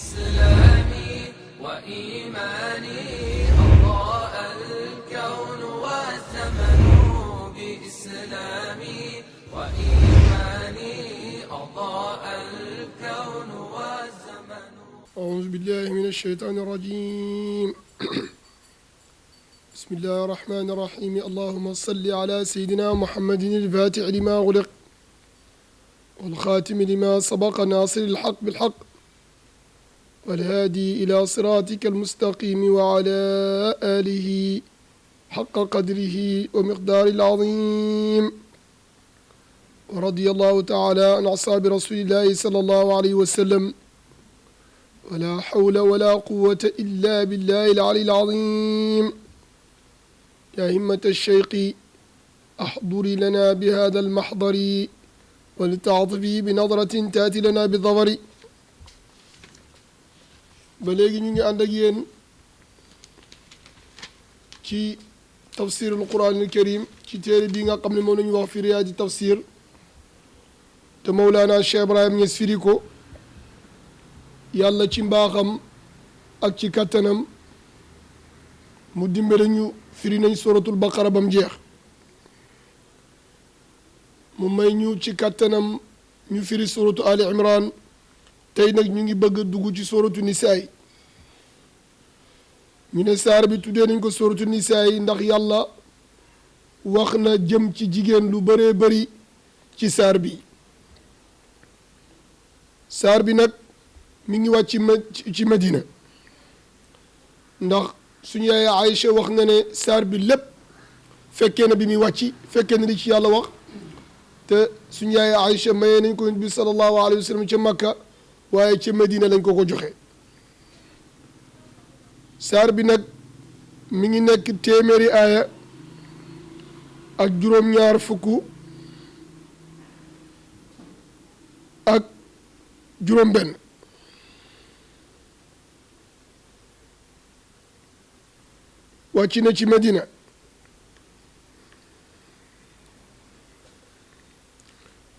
إسلامي وإيماني أضاء الكون والزمن بإسلامي وإيماني أضاء الكون والزمن. أعوذ بالله من الشيطان الرجيم. بسم الله الرحمن الرحيم. اللهم صل على سيدنا محمد الفاتح لما أغلق والخاتم لما سبق ناصر الحق بالحق والهادي إلى صراطك المستقيم وعلى آله حق قدره ومقدار العظيم. ورضي الله تعالى عن أصحاب رسول الله صلى الله عليه وسلم ولا حول ولا قوة إلا بالله العلي العظيم. يا همة الشيخ أحضري لنا بهذا المحضر ولتعطفي بنظرة تأتي لنا بالظفر. ba léegi ñu ngi ànd ak yéen ci tafsirul Qur'anil Karim ci téere bi nga xam ne moom la ñu wax fi Riyaadi tafsir te Mawlana Cheikh Ibrahim Niass firi ko. yàlla ci mbaaxam ak ci kattanam mu dimbale ñu firi nañ suratul baqara bam jeex mu may ñu ci kattanam ñu firi suratu ali imran tey nag ñu ngi bëgg dugg ci suratu nisaa ñu ne saar bi tuddee nañ ko suratu nisaa ndax yàlla wax na jëm ci jigéen lu bëree bëri ci saar bi. saar bi nag mi ngi wàcc ci Madina ndax suñu yaay Aïcha wax na ne saar bi lépp fekkee na bi muy wàcc fekkee na li ci yàlla wax te suñu yaay Aïcha mayee nañ ko bi sallallahu alayhi wa sallam ca Makka waaye ca Madina lañ ko joxe. saar bi nag mi ngi nekk téeméeri aaya ak juróom-ñaar fukk ak juróom-benn. wàcc na ci Medina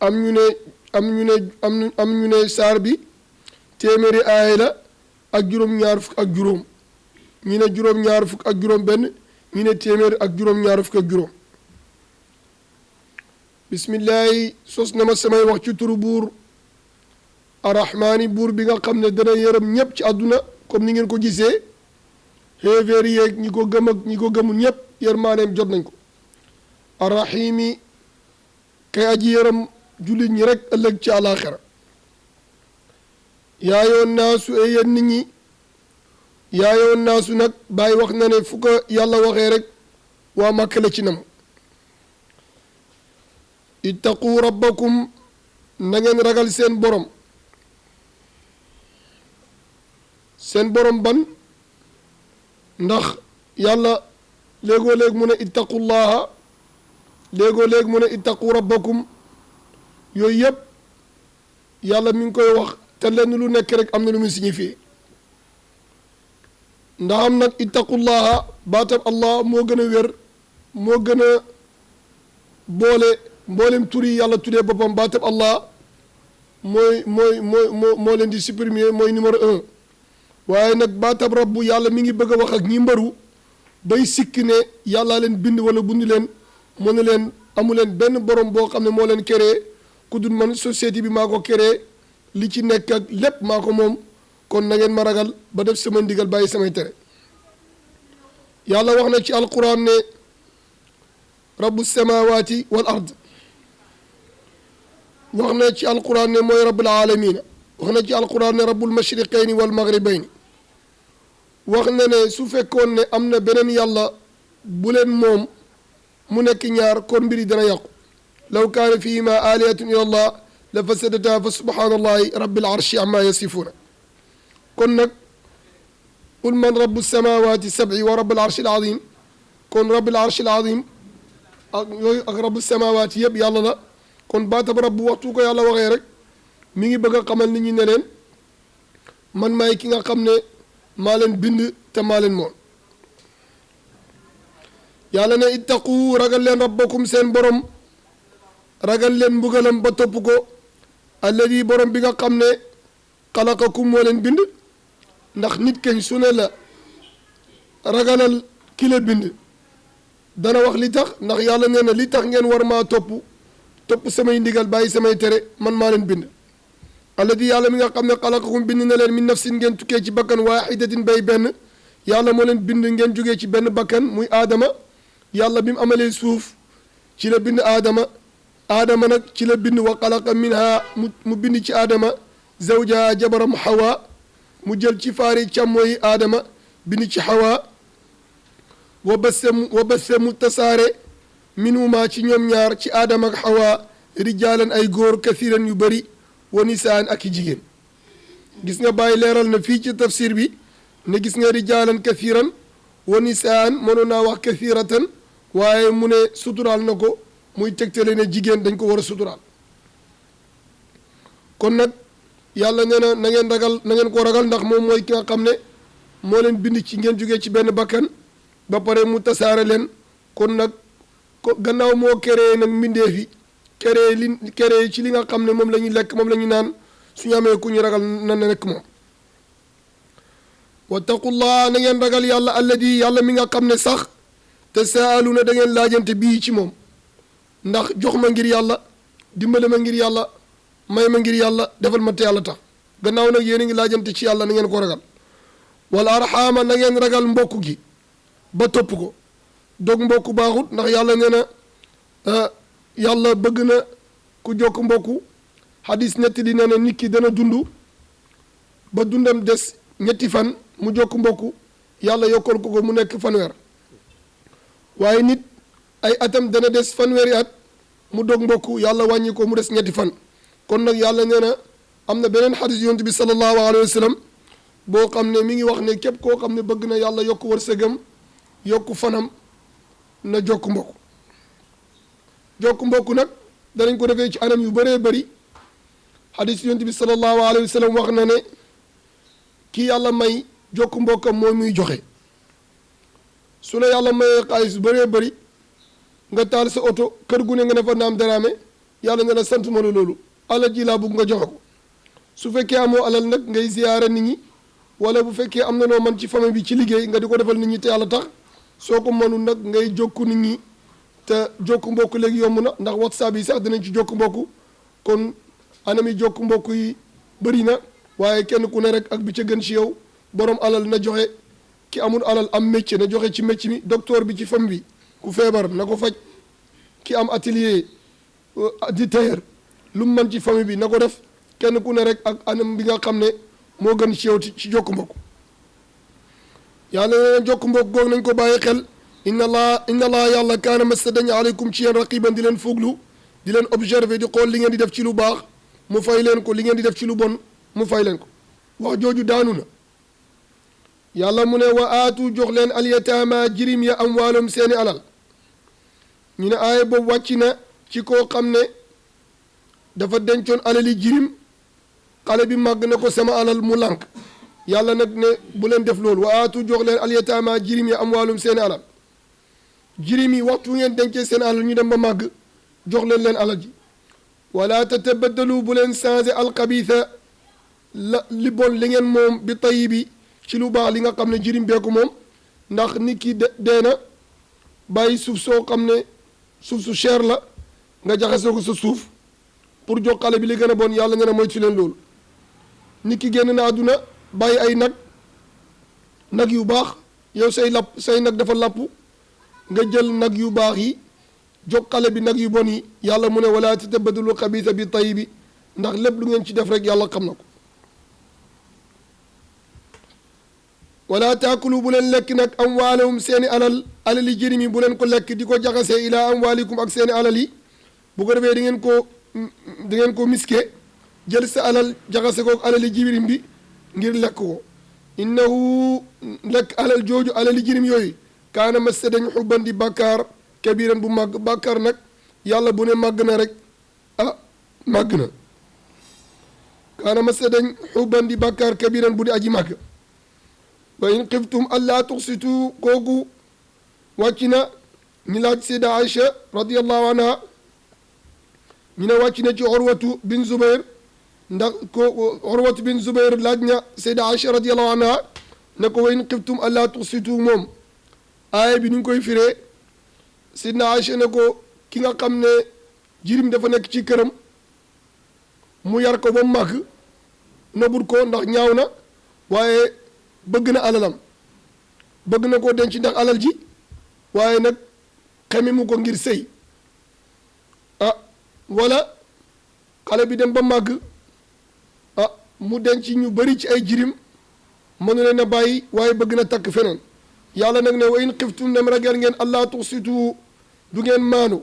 am ñu ne saar bi téeméeri aaya la ak juróom-ñaar fukk ak juróom ñu ne juróom-ñaar fukk ak juróom benn ñu ne téeméer ak juróom-ñaar fukk ak juróom. bismillahi sos na ma samay wax ci turu buur arrahmaani buur bi nga xam ne dana yërëm ñëpp ci àdduna comme ni ngeen ko gisee. xéeféer yeeg ñi ko gëm ak ñi ko gëmul ñëpp yërmaaneem jot nañ ko. arrahimi kay aji yërëm jullit ñi rek ëllëg ci àlaaxira. yaayoon naasu e yéen nit ñi yaayoon naasu nag bàyyi wax na ne fu ko yàlla waxee rek waa Màkka la ci nam. ittaqu rabbakum na ngeen ragal seen borom. seen borom ban ndax yàlla léegoo léeg mu ne ittaqullaha léegoo léeg mu ne ittaqu rabbakum yooyu yëpp yàlla mi ngi koy wax te lenn lu nekk rek am na lu muy signifié ndax am nag ittaqullaha baatab allah moo gën a wér moo gën a boole mboolem tur yi yàlla tuddee boppam baatab allah moo leen di supprimer mooy numéro 1. waaye nag baatab rabbu yàlla mi ngi bëgg a wax ak ñi mbaru bay sikk ne yàllaa leen bind wala bund leen mu ne leen amu leen benn borom boo xam ne moo leen créé ku dul man société bi maa ko créé li ci nekk ak lépp maa ko moom kon na ngeen ma ragal ba def sama ndigal bàyyi samay tere. yàlla wax na ci alquran ne rabbu samawati wal ard wax na ci alquran ne mooy rabbul alamina wax na ci alquran ne rabbul mashriqayni wal maghribayni wax na ne su fekkoon ne am na beneen yàlla bu leen moom mu nekk ñaar kon mbiri dana yàqu. law kaana fihima alihatun illa allah la fasadata fa subhanallahi rabbil arshi amma yasifuuna. kon nag qul man rabbu samawati sab'i wa rabbul arshi al azim kon rabbil arshi al azim ak yooyu ak rabbu samawati yëpp yàlla la kon baatab rabbu waxtu ko yàlla waxee rek mi ngi bëgg a xamal nit ñi ne leen man maay ki nga xam ne maa leen bind te maa leen moom. yàlla ne ittaqu ragal leen rabbakum seen borom ragal leen mbugalam ba topp ko alladi borom bi nga xam ne xalaqakum moo leen bind ndax nit kañ su ne la ragalal ki la bind dana wax li tax ndax yàlla nee na li tax ngeen war maa topp samay ndigal bàyyi samay tere man maa leen bind alladi yàlla mi nga xam ne xalaqakum bind na leen min nafsin ngeen tukkee ci bakkan waahidatin bay benn yàlla moo leen bind ngeen jógee ci benn bakkan muy aadama yàlla bi mu amalee suuf ci la bind aadama nag ci la bind wa xalaqa minha mu bind ci aadama zawjaha jabaram hawa mu jël ci faari càmmooyi aadama bind ci hawa wa basse mu tasaare minuma ci ñoom ñaar ci aadama ak hawa rijaalan ay góor kathiran yu bëri wa nisaan ak i jigéen gis nga bàyyi leeral na fii ci tafsir bi ne gis nga rijaalan kathiran wa nisaan mënoon naa wax kathiratan waaye mu ne suturaal na ko muy tegtale ne jigéen dañ ko war a suturaal kon nag yàlla nee na na ngeen ko ragal ndax moom mooy ki nga xam ne moo leen bind ci ngeen jógee ci benn bakkan ba pare mu tasaare leen kon nag ko gannaaw moo créé nag mbindeef yi créé ci li nga xam ne moom la ñuy lekk moom la ñuy naan suñu amee ku ñu ragal na nekk moom wattaqullah na ngeen ragal yàlla alladi yàlla mi nga xam ne sax te saaluna da ngeen laajante bii ci moom ndax jox ma ngir yàlla dimbale ma ngir yàlla may ma ngir yàlla defal ma te yàlla tax gannaaw nag yéen a ngi laajante ci yàlla na ngeen ko ragal wala arxaama na ngeen ragal mbokk gi ba topp ko dog mbokk baaxut ndax yàlla nee na yàlla bëgg na ku jokk mbokku xadis ñetti di nee na nit ki dana dund ba dundam des ñetti fan mu jokk mbokku yàlla yokkal ko mu nekk fanweer waaye nit ay atam dana des fanweeri at mu dog mbokku yàlla wàññi ko mu des ñetti fan kon nag yàlla nee na am na beneen xadis yonent bi sallallahu alayhi wa sallam boo xam ne mi ngi wax ne képp koo xam ne bëgg na yàlla yokk wërsëgam yokk fanam na jokk mbokk nag danañ ko defee ci anam yu bëree bëri xadis yonent bi sallallahu alayhi wa sallam wax na ne kii yàlla may jokk mbokkam moo muy joxe su la yàlla mayee xaalis yu bëree bëri nga taal sa oto kër gu ne nga ne fa naam daraame yàlla ne la sant ma la loolu alal ji laa bugg nga joxe ko su fekkee amoo alal nag ngay ziyaara nit ñi wala bu fekkee am na noo man ci famille bi ci liggéey nga di ko defal nit ñi te yàlla tax soo ko mënul nag ngay jokku nit ñi te jokku mbokk léegi yomb na ndax whatsapp yi sax dinañ ci jokku mbokk kon anam yi jokku mbokk yi bëri na waaye kenn ku ne rek ak bi ca gën ci yow borom alal na joxe ki amul alal am métier na joxe ci métier mi docteur bi ci fam bi ku feebar na ko faj ki am atelier di tailleur lu mu mën ci famille bi na ko def kenn ku ne rek ak anam bi nga xam ne moo gën ci yow ci jokk mbokk yàlla na jokk mbokk goog nañ ko bàyyi xel inna allah yàlla kaana masta dañ aleykum ci yéen raqiban di leen fuglu di leen observer di xool li ngeen di def ci lu baax mu fay leen ko li ngeen di def ci lu bon mu fay leen ko wax jooju daanu na yàlla mu ne wa aatu jox leen alyataama jirim ya amwaalum seeni alal ñu ne aaya boobu wàcc na ci koo xam ne dafa dencoon alali jirim xale bi màgg na ko sama alal mu lànk yàlla nag ne bu leen def loolu wa aatu jox leen alyataama jirim ya amwaalum seeni alal jirim yi waxtu ngeen dencee seen alal ñu dem ba màgg jox leen alal ji wala tatabaddalu bu leen changé alxabiisa li bon li ngeen moom bi tayibi ci lu baax li nga xam ne jirim beeku moom ndax nit ki dee na bàyyi suuf soo xam ne suuf su cher la nga jaxasoo ko sa suuf pour jox xale bi li gën a bon yàlla nee na moytu leen loolu nit ki génn na àdduna bàyyi ay nag yu baax yow say nag dafa làpp nga jël nag yu baax yi jox xale bi nag yu bon yi yàlla mu ne wala tatabaddalu xabiisa bi tayibi ndax lépp lu ngeen ci def rek yàlla xam na ko wala taakulu bu leen lekk nag amwaalahum seeni alali jirim yi bu leen ko lekk di ko jaxasee ilaa amwaalikum ak seeni alal yi bu ko defee di ngeen ko miske jël sa alal jaxase ko alali jirim bi ngir lekk ko innahu lekk alal jooju alali jirim yooyu kaana massa dañ xubban di bàkkaar kabiran bu màgg bàkkaar nag yàlla bu ne màgg na rek màgg na kaana massa dañ xubban di bàkkaar kabiran bu di aji màgg wa in xiftum allaa tuxsitu kooku wàcc na ñu laaj sayda Aïcha radiallahu anha ñu ne wàcc na ci Urwatu bin Zubair ndax ko Urwatu bin Zubair laaj na sayda Aïcha radiallahu anha ne ko wa in xiftum allaa tuqsitu moom aaya bi ni ñu koy firee sidna Aïcha ne ko ki nga xam ne jirim dafa nekk ci këram mu yar ko ba mu màgg nobut ko ndax ñaaw na waaye bëgg na alalam bëgg na koo denc ndax alal ji waaye nag xeme mu ko ngir sëy ah wala xale bi dem ba màgg ah mu denc ñu bari ci ay jirim mënu leen a bàyyi waaye bëgg na takk feneen yàlla nag ne wa in xiftum nem ragal ngeen allaa tuqsitu du ngeen maanu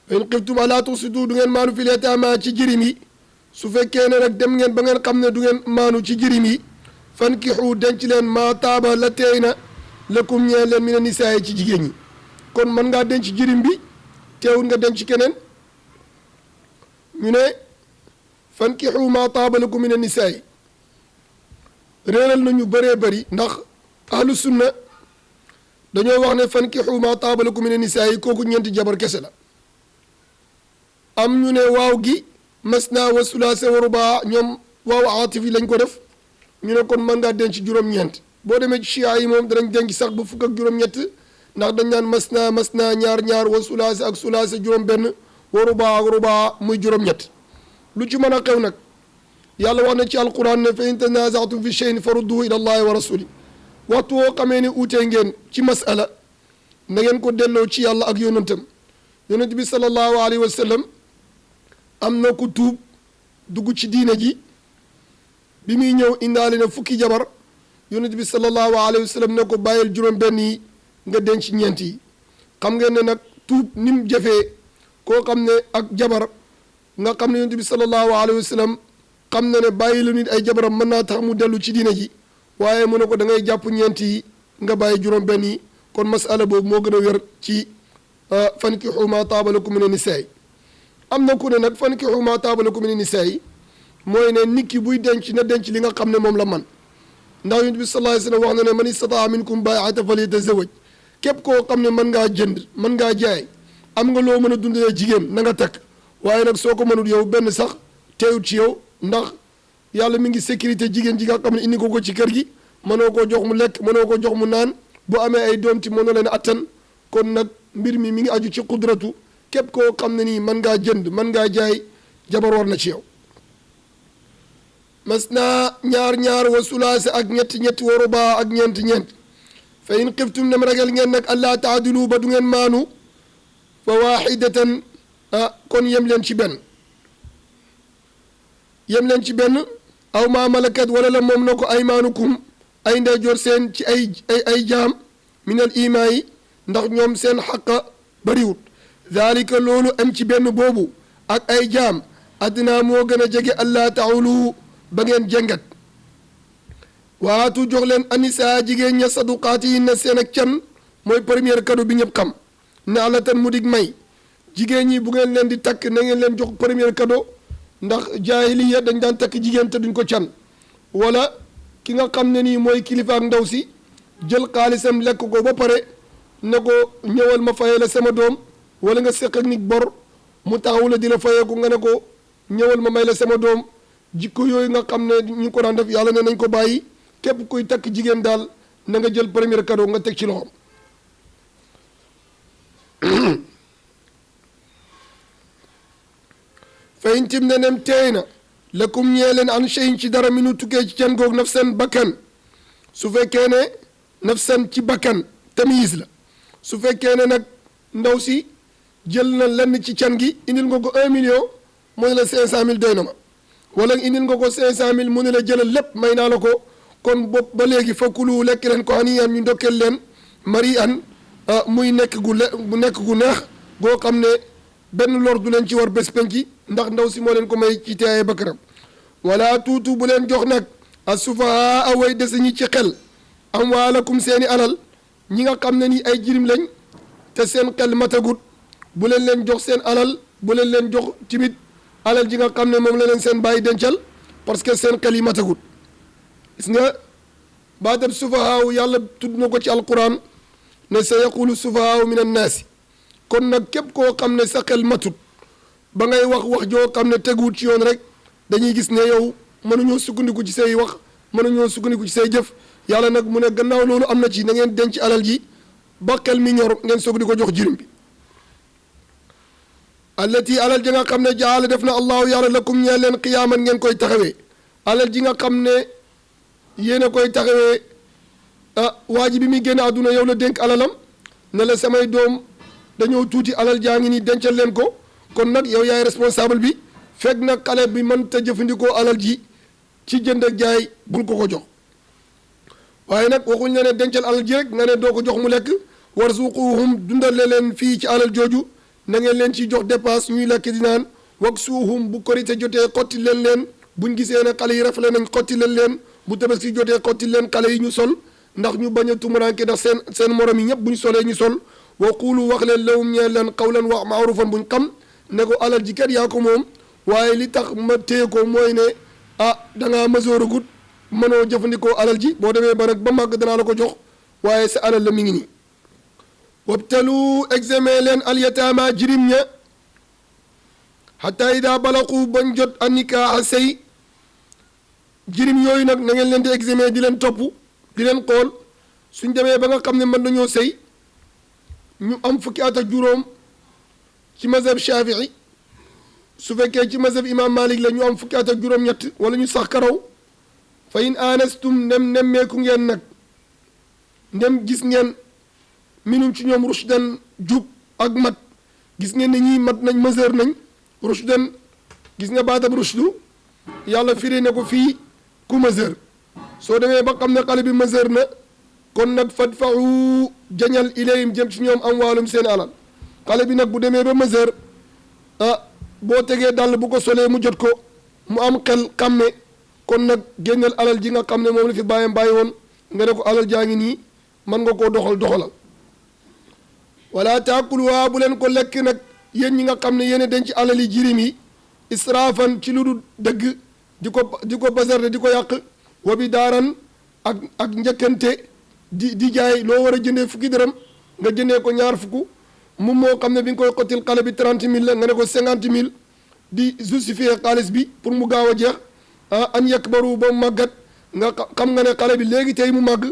wa in xiftum allaa tuqsitu du ngeen maanu fil yataama ci jirim yi su fekkee ne nag dem ngeen ba ngeen xam ne du ngeen maanu ci jirim yi fankixu denc leen maa taaba la teey na lakum ñee leen mi ne nisaa yi ci jigéen ñi kon mën ngaa denc jirim bi teewul nga denc keneen ñu ne fankixu maa taaba lakum mi ne nisaa yi réeral nañu bëree bëri ndax ahlu sunna dañoo wax ne fankixu maa taaba lakum mi ne nisaa yi kooku ñeenti jabar kese la am ñu ne waaw gi masna wa sulaasa wa rubaa ñoom waaw aatif yi lañ ko def ñu ne kon mën ngaa denc juróom-ñeent boo demee ci chia yi moom danañ denc sax ba fukk ak juróom-ñett ndax dañ naan masna ñaar wa sulaasa ak sulaasa juróom-benn wa rubaa ak rubaa muy juróom-ñett lu ci mën a xew nag yàlla wax na ci alquran ne fa in tanaza'tum fi shay'in farudduhu ila allahi wa rasuli waxtu woo xamee ni uutee ngeen ci masala na ngeen ko delloo ci yàlla ak yonentam yonent bi sallallahu alayhi wa sallam am na ku tuub dugg ci diine ji bi muy ñëw indaale na fukki jabar yonent bi sallallahu alayhi wa sallam ne ko bàyyil juróom-benn yi nga denc ñeent yi xam ngeen ne nag tuub ni mu jafee koo xam ne ak jabar nga xam ne yonent bi sallallahu alayhi wa sallam xam na ne bàyyi lu nit ay jabaram mën naa tax mu dellu ci diine ji waaye mu ne ko da ngay jàpp ñeent yi nga bàyyi juróom-benn yi kon masala boobu moo gën a wér ci fankixu maa taaba lakum mina nisaa am na ku ne nag fankixu maa taaba lakum mina nisaa mooy ne nit ki buy denc na denc li nga xam ne moom la man ndax yonent bi sallallahu alayhi wa sallam wax na ne man istataa minkum baa'atan falyatazawwaj képp koo xam ne mën ngaa jënd mën ngaa jaay am nga loo mën a dundalee jigéen na nga takk waaye nag soo ko mënul yow benn sax teewut ci yow ndax yàlla mi ngi sécurité jigéen ji nga xam ne indi ko ci kër gi mënoo koo jox mu lekk mënoo ko jox mu naan bu amee ay doom ci mënoo leen attan kon nag mbir mi mi ngi aju ci qudratu képp koo xam ne nii mën ngaa jënd mën ngaa jaay jabar war na ci yow mas naa ñaar wa sulaasa ak ñett wa rubaa ak ñeent fa in xiftum nem ragal ngeen nag allaa taadilu ba du ngeen maanu fa waaxidatan kon yem leen ci benn aw maa malakat wala la moom na ko aymaanukum ay ndeyjoor seen ci ay jaam minal imaa yi ndax ñoom seen xaqa bariwut daalika loolu am ci benn boobu ak ay jaam addinaa moo gën a jege allaa taulu ba ngeen jàngat waatu jox leen anisaa jigéen ña saduqaati yi na seen ak can mooy première cadeau bi ñëpp xam ne ala tan mu dig may jigéen ñi bu ngeen leen di takk na ngeen leen jox première cadeau ndax jaahiliya dañ daan takk jigéen te duñ ko can wala ki nga xam ne nii mooy kilifa ak ndaw si jël xaalisam lekk ko ba pare ne ko ñëwal ma fayee la sama doom wala nga seq ak nit bor mu taxaw la di la fayeeku nga ne ko ñëwal ma may la sama doom jikko yooyu nga xam ne ñu ko daan def yàlla ne nañ ko bàyyi képp kuy takk jigéen daal na nga jël premier cadeau nga teg ci loxoom fa in tim ne nem teey na lakum ñee leen an shay'in ci dara mi nu tukkee ci can goog nafsan bakkan su fekkee ne nafsan ci bakkan tamyiz la su fekkee ne nag ndaw si jël na lenn ci can gi indil nga ko 1 million mu ne la 500 000 doy na ma wala indil nga ko 500 000 mu ne la jëlal lépp may naa la ko kon bopp ba léegi fakulu lekk leen ko haniyan ñu ndokkeel leen mari an muy nekk gu neex goo xam ne benn lor du leen ci war bés penci ndax ndaw si moo leen ko may ci teeyee bakkaram wala tuutu bu leen jox nag asufahaa away dese ñi ci xel amwaalakum seeni alal ñi nga xam ne ni ay jirim lañ te seen xel matagut bu leen jox seen alal bu leen jox timit alal ji nga xam ne moom la leen seen bàyyi dencal parce que seen xel yi matagut gis nga baatab sufahaaw yàlla tudd na ko ci alquran ne sa yaqulu sufahaaw min annaasi kon nag képp koo xam ne sa xel matut ba ngay wax joo xam ne teguwut ci yoon rek dañuy gis ne yow mënuñoo sukkandiku ci say wax mënuñoo sukkandiku ci say jëf yàlla nag mu ne gannaaw loolu am na ci na ngeen denc alal ji ba xel mi ñor ngeen soog di ko jox jirim bi allati alal ji nga xam ne jaala def na allahu yàlla lakum ñeel leen qiyaaman ngeen koy taxawee alal ji nga xam ne yéen a koy taxawee waa ji bi muy génn àdduna yow la dénk alalam ne la samay doom dañoo tuuti alal jaa ngi nii dencal leen ko kon nag yow yaay responsable bi fekk nag xale bi mën ta jëfandikoo alal ji ci jënd ak jaay bul ko jox waaye nag waxuñ ne dencal alal ji rek nga ne doo ko jox mu lekk warzuquhum dundale leen fii ci alal jooju na ngeen leen ci jox dépense ñuy lekk di naan waksuuhum bu korite jotee xotti leen buñ gisee ne xale yi rafle nañ xotti leen bu tabaski jotee xotti leen xale yi ñu sol ndax ñu bañ a tumuranke ndax seen morom yi ñëpp buñ solee ñu sol wa quulu wax leen lawum ñeel leen qawlan wax maarufan buñ xam ne ko alal ji kat yaa ko moom waaye li tax ma téye ko mooy ne da ngaa masoor agut mënoo jëfandikoo alal ji boo demee ba nag ba màgg danaa la ko jox waaye sa alal la mi ngi nii wabtalu examen leen alyataama jirim ña xataa ida balaqu bañ jot a nikaaxa sëy jirim yooyu nag na ngeen leen di examen di leen topp di leen xool suñ demee ba nga xam ne mën nañoo sëy ñu am fukki at ak juróom ci mazhab shafii su fekkee ci mazhab imam malik la ñu am fukki at ak juróom-ñett wala ñu sax karaw fa in aanastum ndem nemmeeku ngeen nag ndem gis ngeen minum ci ñoom rushdan jub ak mat gis ngeen ne ñii mat nañ mesure nañ rushdan gis nga baatab rushdu yàlla firi ne ko fii ku mesure soo demee ba xam ne xale bi mesure na kon nag fadfa'u jañal ilayhim jëm ci ñoom amwaalum seen alal xale bi nag bu demee ba mesure boo tegee dàll bu ko solee mu jot ko mu am xel xàmme kon nag génneel alal ji nga xam ne moom la fi bàyyam bàyyi woon nga ne ko alal jaa ngi nii mën nga koo doxalal wala taakuluwaa bu leen ko lekk nag yéen ñi nga xam ne yéen denc alali jirim yi israafan ci lu dul dëgg di ko basarde di ko yàq wa bi daaran ak njëkkante di jaay loo war a jëndee fukki dërëm nga jëndee ko ñaar fukk moom moo xam ne bi nga koy xottil xale bi 30 000 la nga ne ko 50 000 di justifier xaalis bi pour mu gaaw a jeex an yakbaru ba màggat nga xam nga ne xale bi léegi tey mu màgg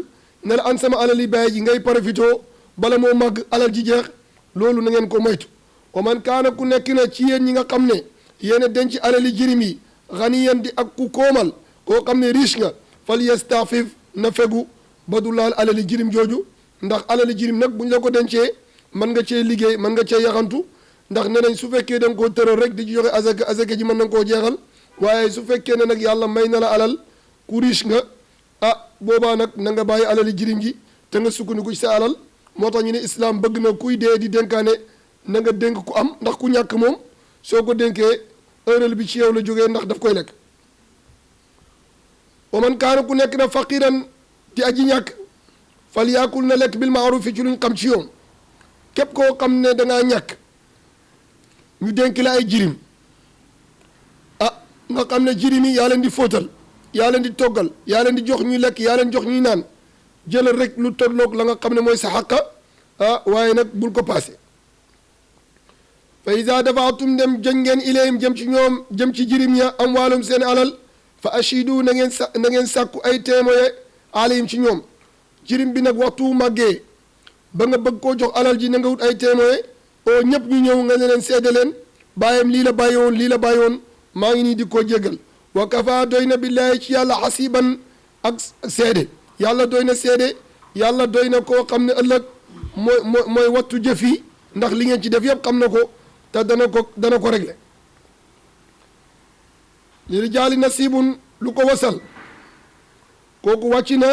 ne la an sama alal yi bàyyi ji ngay profitoo bala moo màgg alal ji jeex loolu na ngeen ko moytu wa man kaana ku nekk na ci yéen ñi nga xam ne yéen a denc alali jirim yi xaniyan di ak ku koomal koo xam ne riche nga fal yastafif na fegu ba du laal alali jirim jooju ndax alali jirim nag buñ la ko dencee mën nga cee liggéey mën nga cee yaxantu ndax ne nañ su fekkee da nga koo tëral rek di ci joxe azaka ji mën na nga koo jeexal waaye su fekkee ne nag yàlla may na la alal ku riche nga boobaa nag na nga bàyyi alali jirim ji te nga sukkandiku ci sa alal moo tax ñu ne islam bëgg na kuy dee di dénkaane na nga dénk ku am ndax ku ñàkk moom soo ko dénkee erreur bi ci yow la jógee ndax daf koy lekk wa man kaana ku nekk na faqiran di aji ñàkk fal yaakul na lekk bil maaruf ci luñ xam ci yoon képp koo xam ne dangaa ñàkk ñu dénk la ay jirim nga xam ne jirim yi yaa leen di fóotal yaa leen di toggal yaa leen di jox ñuy lekk yaa leen jox ñuy naan jëlal rek lu tolloog la nga xam ne mooy sa xàqa waaye nag bul ko paase fa iza dafaatum dem jëñ ngeen ilayhim jëm ci ñoom jëm ci jirim ya am waalum seen alal fa ashidu na ngeen sàkku ay témoin alayhim ci ñoom jirim bi nag waxtu màggee ba nga bëgg koo jox alal ji na nga wut ay témoin oo ñëpp ñu ñëw nga ne leen seede leen bàyyam lii la bàyyi woon lii la bàyyi woon maa ngi nii di ko jéggal wa kafa doy na billaahi ci yàlla xasiban ak seede yàlla doy na seede yàlla doy na koo xam ne ëllëg mooy wattu jëf yi ndax li ngeen ci def yëpp xam na ko te dana ko régler li rijaali nasibun lu ko wasal kooku wàcc na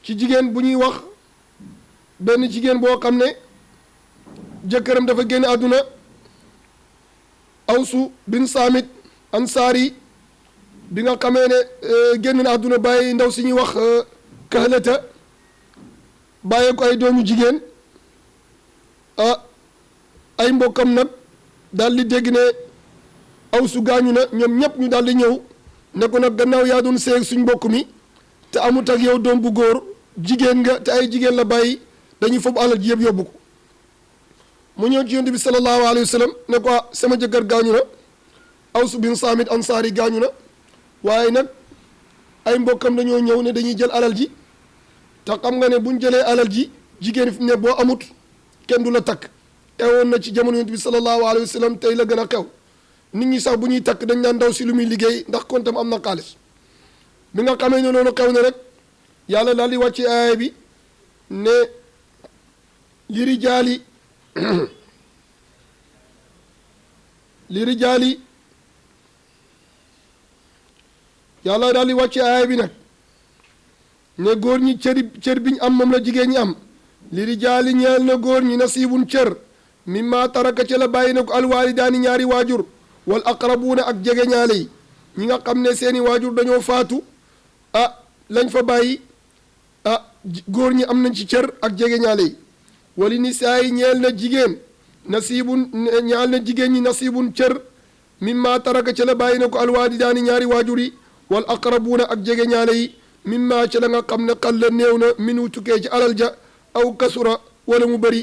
ci jigéen bu ñuy wax benn jigéen boo xam ne jëkkëram dafa génn àdduna awsu bin saamit ansaari bi nga xamee ne génn na àdduna bàyyi ndaw si ñuy wax kahlata bàyyee ko ay doomu jigéen ay mbokkam nag daal di dégg ne awsu gaañu na ñoom ñëpp ñu daal di ñëw ne ko nag gannaaw yaa doon seeg suñ mbokk mi te amut ak yow doom bu góor jigéen nga te ay jigéen la bàyyi dañuy fob alal ji yëpp yóbbu ko mu ñëw ci yonent bi sallallahu alayhi wa sallam ne ko sama jëkkër gaañu na Aws bin Saamit Ansaari gaañu na waaye nag ay mbokkam dañoo ñëw ne dañuy jël alal ji te xam nga ne buñ jëlee alal ji jigéen fi ne boo amut kenn du la takk xewoon na ci jamono yonent bi sallallahu alayhi wa sallam tey la gën a xew nit ñi sax bu ñuy takk dañ naan ndaw si lu muy liggéey ndax kontam am na xaalis bi nga xamee ne loolu xew na rek yàlla daal di wàcce aaya bi ne li rijaali yàlla daal di wàcce aaya bi nag ne góor ñi cër biñ am moom la jigéen ñi am li rijaali ñeel na góor ñi nasiibun cër mimma taraka ca la bàyyi na ko alwaalidaani ñaari waajur wal aqrabuuna ak jege ñaale yi ñi nga xam ne seeni waajur dañoo faatu lañ fa bàyyi góor ñi am nañ ci cër ak jege ñaale yi wali nisaa yi ñeel na jigéen nasiibun ñeel na jigéen ñi nasiibun cër mimma taraka ca la bàyyi na ko alwaalidaani ñaari waajur yi wal aqrabuuna ak jege ñaale yi mimma ca la nga xam ne xal la néew na minu tukkee ci alal ja aw kasura wala mu bëri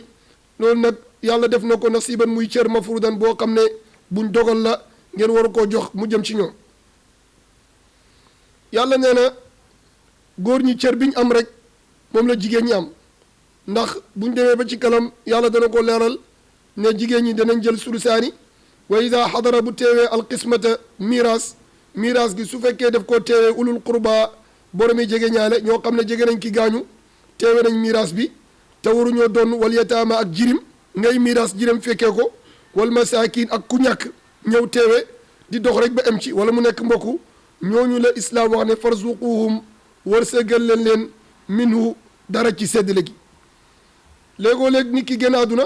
loolu nag yàlla def na ko nasiban muy cër mafrudan boo xam ne buñ dogal la ngeen war koo jox mu jëm ci ñoom yàlla nee na góor ñi cër biñ am rek moom la jigéen ñi am ndax buñ demee ba ci kanam yàlla dana ko leeral ne jigéen ñi danañ jël sulusaani wa ida xadara bu teewee alqismata miraas gi su fekkee def koo teewee ulul qurba boromi jege ñaale ñoo xam ne jege nañ ki gaañu teewe nañ miraas bi te waruñoo doon wal yataama ak jirim ngay miraas jirim fekkee ko wal masaakin ak ku ñàkk ñëw teewe di dox rek ba em ci wala mu nekk mbokku ñooñu la islaam wax ne farzuquhum wërsëgal leen minhu dara ci séddale gi léegoo léeg nit ki génn àdduna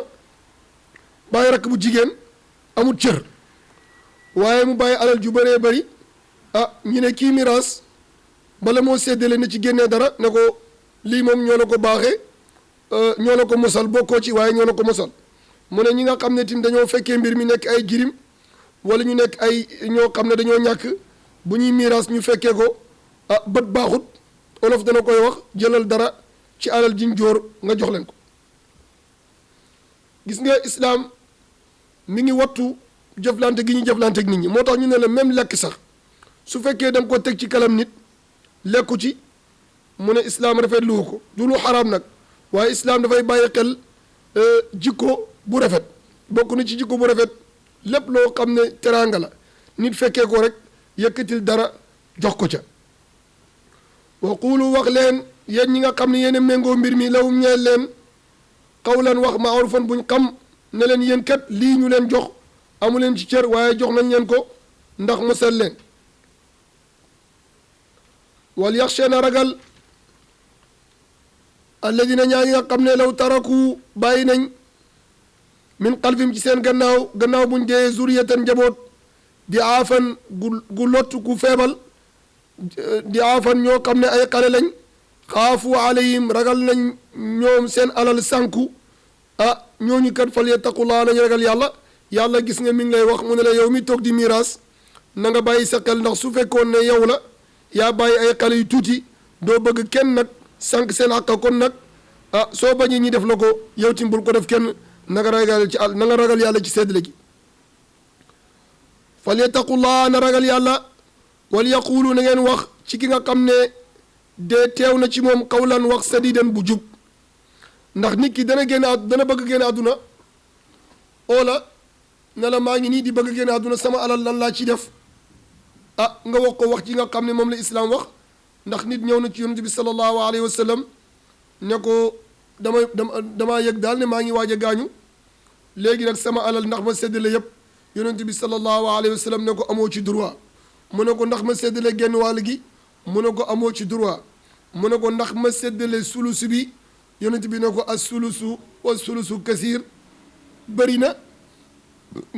bàyyi rakk bu jigéen amul cër waaye mu bàyyi alal ju bëree bëri ñu ne kii miraas bala moo séddale na ci génnee dara ne ko lii moom ñoo la ko baaxee ñoo la ko mosal bokkoo ci waaye ñoo la ko mosal mu ne ñi nga xam ne tim dañoo fekkee mbir mi nekk ay jirim wala ñu nekk ay ñoo xam ne dañoo ñàkk bu ñuy miraas ñu fekkee ko bët baaxut olof dana koy wax jëlal dara ci alal jiñ jóor nga jox leen ko gis nga islaam mi ngi wattu jëflante gi ñu jëflante ak nit ñi moo tax ñu ne la même lekk sax su fekkee da nga ko teg ci kalam nit lekku ci mu ne islaam rafetlu ko du lu xaraam nag waaye islaam dafay bàyyi xel jikko bu rafet bokk na ci jikko bu rafet lépp loo xam ne teraanga la nit fekkee ko rek yëkkatil dara jox ko ca wa quulu wax leen yéen ñi nga xam ne yéen a méngoo mbir mi lawum ñeel leen qawlan wax ma'rufan buñ xam ne leen yéen kat lii ñu leen jox amu leen ci cër waaye jox nañ leen ko ndax mosal leen wal yaxsha na ragal alladina ñaa ngi nga xam ne law taraku bàyyi nañ min xalfim ci seen gannaaw buñ dee zuriyatan njaboot di aafan gu lott ku feebal di aafan ñoo xam ne ay xale lañ xaafu alayhim ragal nañ ñoom seen alal sànku ñooñu kat fal yattaqullah nañ ragal yàlla gis nga mi ngi lay wax mu ne la yow mi toog di miraas na nga bàyyi sa xel ndax su fekkoon ne yow la yaa bàyyi ay xale yu tuuti doo bëgg kenn nag sànq seen àq kon nag soo bañee ñi def la ko yow tim bul ko def kenn na nga ragal yàlla ci séddale gi fal yattaqullah na ragal yàlla wal yaqulu na ngeen wax ci ki nga xam ne dee teew na ci moom qawlan wax sadidan bu jub ndax nit ki dana bëgg génn àdduna oola ne la maa ngi nii di bëgg génn àdduna sama alal lan laa ci def nga wax ko wax ci nga xam ne moom la islaam wax ndax nit ñëw na ci yonent bi sallallahu alayhi wa sallam ne ko damaa yëg daal ne maa ngi waaj a gaañu léegi nag sama alal ndax ma séddale yëpp yonent bi sallallahu alayhi wa sallam ne ko amoo ci droit mu ne ko ndax ma séddale genn wàll gi mu ne ko amoo ci droit mu ne ko ndax ma séddale sulusu bi yonent bi ne ko as sulusu wa sulusu kasiir bëri na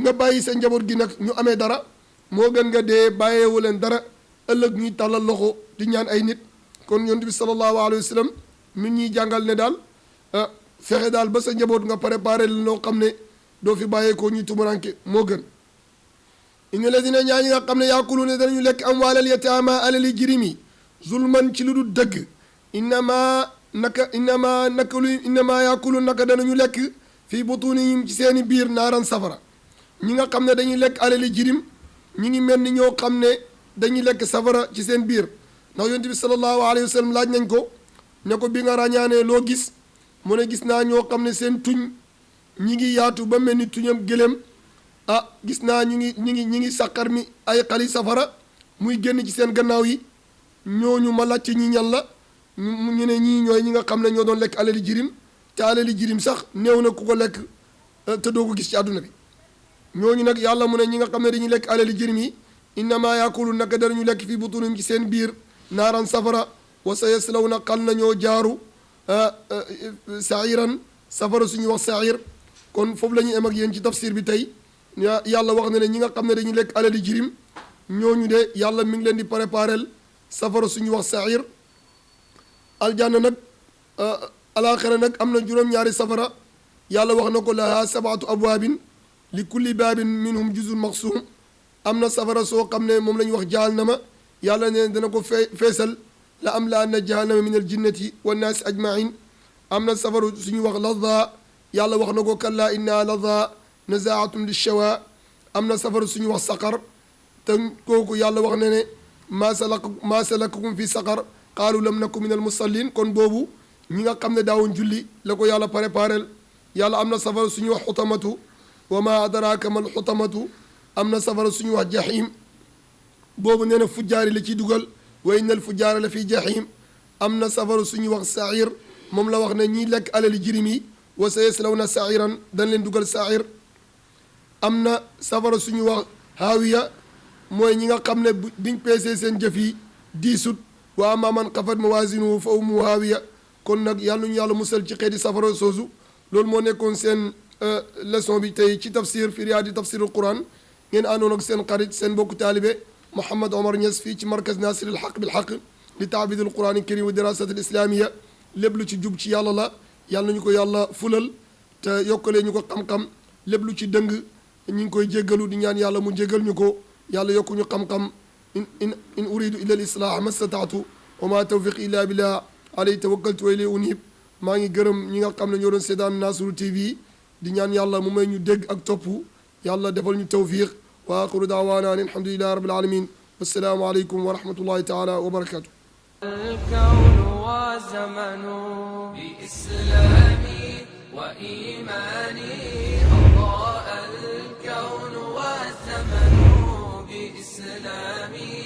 nga bàyyi sa njaboot gi nag ñu amee dara moo gën nga dee bàyyeewu leen dara ëllëg ñuy tàllal loxo di ñaan ay nit kon yonent bi sallallahu alayhi wa sallam mi ñuy jàngal ne daal fexe daal ba sa njaboot nga préparé leen loo xam ne doo fi bàyyeekoo ñuy tumuranke moo gën inna ladina ñaa ñi nga xam ne yaakuluuna danañu lekk amwaalal yataama alali jirim yi zulman ci lu dul dëgg innama yaakuluun naka danañu lekk fii butunihim ci seeni biir naaran safara ñi nga xam ne dañuy lekk alali jirim ñi ngi mel ni ñoo xam ne dañuy lekk safara ci seen biir ndax yonent bi sallallahu alayhi wa sallam laaj nañ ko ne ko bi nga ràññaanee loo gis mu ne gis naa ñoo xam ne seen tuñ ñi ngi yaatu ba mel ni tuñam gëléem gis naa ñi ngi sàqar mi ay xali safara muy génn ci seen gannaaw yi ñooñu ma laajte ñi ñan la ñu ne ñii ñooy ñi nga xam ne ñoo doon lekk alali jirim te alali jirim sax néew na ku ko lekk te doo ko gis ci àdduna bi ñooñu nag yàlla mu ne ñi nga xam ne dañuy lekk alali jirim yi innama yaakulu naka danañu lekk fii butunum ci seen biir naaran safara wa sa yaslawna xal nañoo jaaru sairan safara suñuy wax sair kon foofu la ñuy am ak yéen ci tafsir bi tey yàlla wax na ne ñi nga xam ne dañuy lekk alali jirim ñooñu de yàlla mi ngi leen di préparel safara suñuy wax sair aljanna nag alaxira nag am na juróom-ñaari safara yàlla wax na ko laha sabaatu abwaabin li kulli baabin minhum juzun maqsum am na safara soo xam ne moom la ñuy wax jahannama yàlla ne dana ko feesal la am la anna jahannama min al jinnati wannaasi ajmain am na safara suñuy wax laza yàlla wax na ko kalla inna laza nazaatum lishawa am na safara suñuy wax saqar te kooku yàlla wax ne ne maa salakakum fi saqar qaalu lam naku min al musallin kon boobu ñi nga xam ne daawuñ julli la ko yàlla préparel yàlla am na safara suñuy wax xutamatu wa ma adraka mal xutamatu am na safara suñuy wax jahim boobu nee na fujjaari la ciy dugal wa innal fujjaara la fi jahim am na safara suñuy wax sair moom la wax ne ñiy lekk alali jirim yi wa sa yaslawna sairan dañ leen dugal sair am na safara suñuy wax haawiya mooy ñi nga xam ne biñ peesee seen jëf yi diisut wa amma man xafat mawazinuhu fa ummuhu haawiya kon nag yàlla ñu yàlla musal ci xeeti safara soosu loolu moo nekkoon seen leçon bi tey ci tafsir fi riyaadi tafsirul quran ngeen àndoon ak seen xarit seen mbokku taalibe Mouhamed Omar Niass fii ci markaz nasir al haq bil haq li taabidil quran karim wa dirasat al islamia lépp lu ci jub ci yàlla la yàlla nañu ko yàlla fulal te yokkalee ñu ko xam-xam lépp lu ci dëng ñu ngi koy jéggalu di ñaan yàlla mu jéggal ñu ko yàlla yokku ñu xam-xam in uridu illa al islah ma stataatu wa ma tawfiq illa billah alayhi tawakkaltu wa ilayhi unib maa ngi gërëm ñi nga xam ne ñoo doon seetaan Nasrou TV di ñaan yàlla mu may ñu dégg ak topp yàlla defal ñu tawfiq wa axiru daawaana an alhamdulillahi rabbil alamin wassalaamu aleykum wa rahmatullahi taala wa barakatuh الكون وزمن بإسلامي وإيماني أضاء الكون والزمن بإسلامي